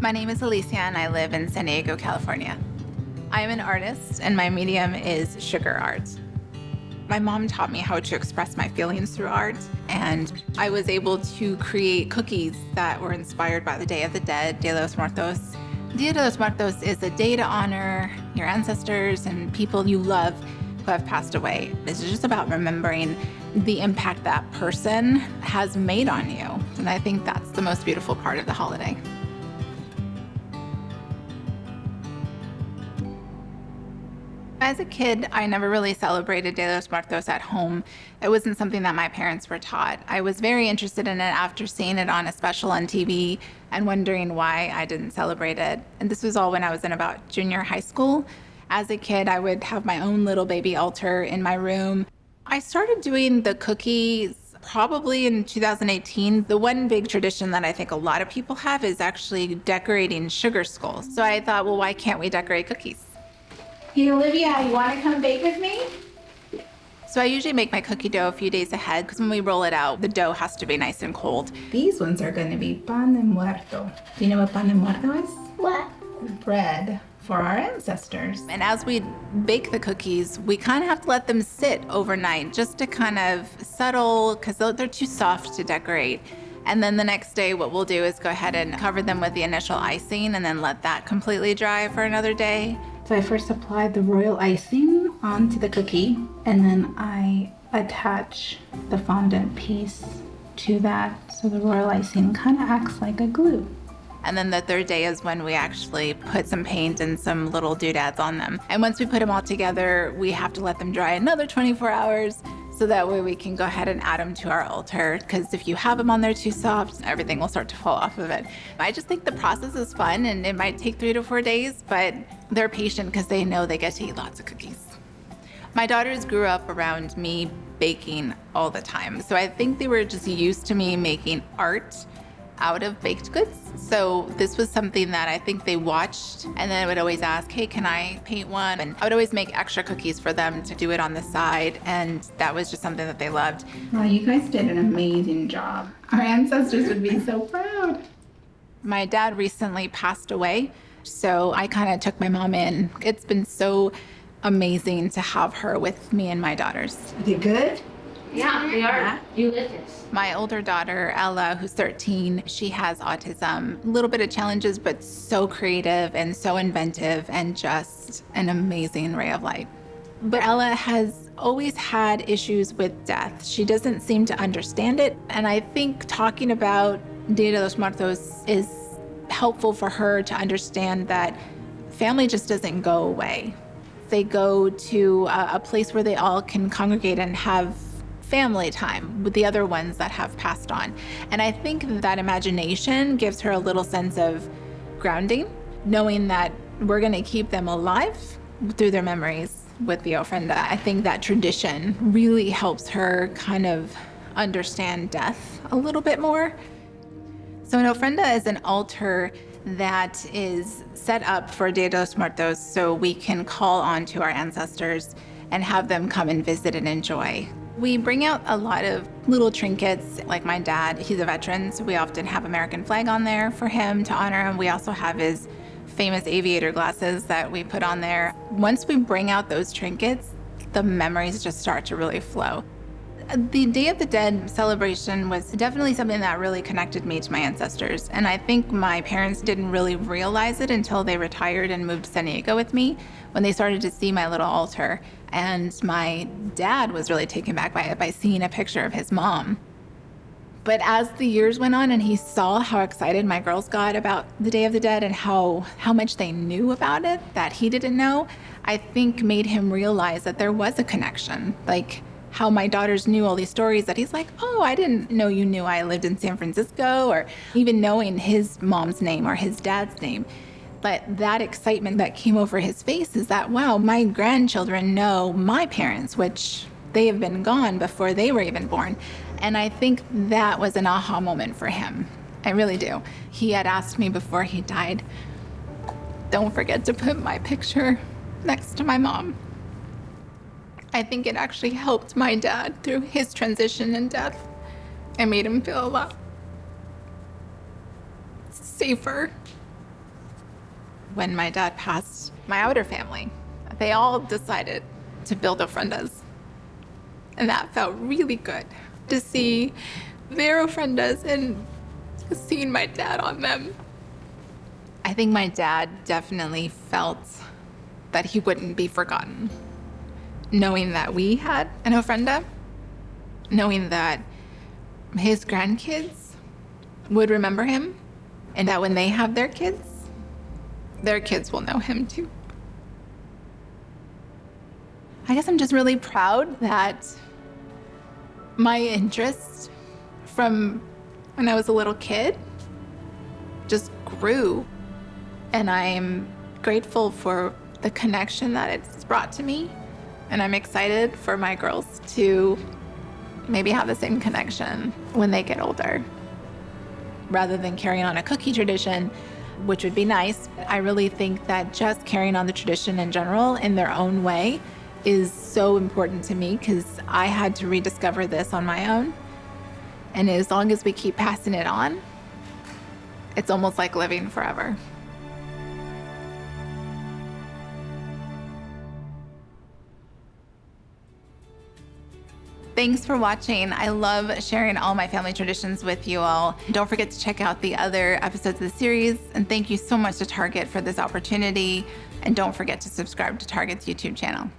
My name is Alicia and I live in San Diego, California. I am an artist and my medium is sugar art. My mom taught me how to express my feelings through art, and I was able to create cookies that were inspired by the Day of the Dead, Dia de los Muertos. Dia de los Muertos is a day to honor your ancestors and people you love who have passed away. It's just about remembering the impact that person has made on you, and I think that's the most beautiful part of the holiday. As a kid, I never really celebrated Dia de los Muertos at home. It wasn't something that my parents were taught. I was very interested in it after seeing it on a special on TV and wondering why I didn't celebrate it. And this was all when I was in about junior high school. As a kid, I would have my own little baby altar in my room. I started doing the cookies probably in 2018. The one big tradition that I think a lot of people have is actually decorating sugar skulls. So I thought, well, why can't we decorate cookies? Hey, Olivia, you want to come bake with me? So I usually make my cookie dough a few days ahead because when we roll it out, the dough has to be nice and cold. These ones are going to be pan de muerto. Do you know what pan de muerto is? What? Bread for our ancestors. And as we bake the cookies, we kind of have to let them sit overnight just to kind of settle because they're too soft to decorate. And then the next day, what we'll do is go ahead and cover them with the initial icing and then let that completely dry for another day. So I first applied the royal icing onto the cookie, and then I attach the fondant piece to that. So the royal icing kind of acts like a glue. And then the third day is when we actually put some paint and some little doodads on them. And once we put them all together, we have to let them dry another 24 hours. So that way we can go ahead and add them to our altar, because if you have them on there too soft, everything will start to fall off of it. I just think the process is fun, and it might take 3 to 4 days, but they're patient because they know they get to eat lots of cookies. My daughters grew up around me baking all the time, so I think they were just used to me making art out of baked goods. So this was something that I think they watched, and then I would always ask, hey, can I paint one? And I would always make extra cookies for them to do it on the side, and that was just something that they loved. Well, you guys did an amazing job. Our ancestors would be so proud. My dad recently passed away, so I kind of took my mom in. It's been so amazing to have her with me and my daughters. Are they good? Yeah, they are. Yeah. You live this. My older daughter, Ella, who's 13, she has autism. A little bit of challenges, but so creative and so inventive and just an amazing ray of light. But Ella has always had issues with death. She doesn't seem to understand it. And I think talking about Dia de los Muertos is helpful for her to understand that family just doesn't go away. They go to a place where they all can congregate and have family time with the other ones that have passed on. And I think that imagination gives her a little sense of grounding, knowing that we're going to keep them alive through their memories with the ofrenda. I think that tradition really helps her kind of understand death a little bit more. So an ofrenda is an altar that is set up for Dia de los Muertos so we can call on to our ancestors and have them come and visit and enjoy. We bring out a lot of little trinkets, like my dad, he's a veteran, so we often have American flag on there for him to honor him. We also have his famous aviator glasses that we put on there. Once we bring out those trinkets, the memories just start to really flow. The Day of the Dead celebration was definitely something that really connected me to my ancestors. And I think my parents didn't really realize it until they retired and moved to San Diego with me, when they started to see my little altar. And my dad was really taken back by it, by seeing a picture of his mom. But as the years went on and he saw how excited my girls got about the Day of the Dead and how much they knew about it that he didn't know, I think made him realize that there was a connection. Like how my daughters knew all these stories that he's like, oh, I didn't know you knew I lived in San Francisco, or even knowing his mom's name or his dad's name. But that excitement that came over his face is that, wow, my grandchildren know my parents, which they have been gone before they were even born. And I think that was an aha moment for him. I really do. He had asked me before he died, don't forget to put my picture next to my mom. I think it actually helped my dad through his transition and death. It made him feel a lot safer when my dad passed, my outer family, they all decided to build ofrendas. And that felt really good to see their ofrendas and seeing my dad on them. I think my dad definitely felt that he wouldn't be forgotten. Knowing that we had an ofrenda, knowing that his grandkids would remember him, and that when they have their kids will know him too. I guess I'm just really proud that my interest from when I was a little kid just grew, and I'm grateful for the connection that it's brought to me, and I'm excited for my girls to maybe have the same connection when they get older. Rather than carrying on a cookie tradition, which would be nice, I really think that just carrying on the tradition in general in their own way is so important to me, because I had to rediscover this on my own. And as long as we keep passing it on, it's almost like living forever. Thanks for watching. I love sharing all my family traditions with you all. Don't forget to check out the other episodes of the series. And thank you so much to Target for this opportunity. And don't forget to subscribe to Target's YouTube channel.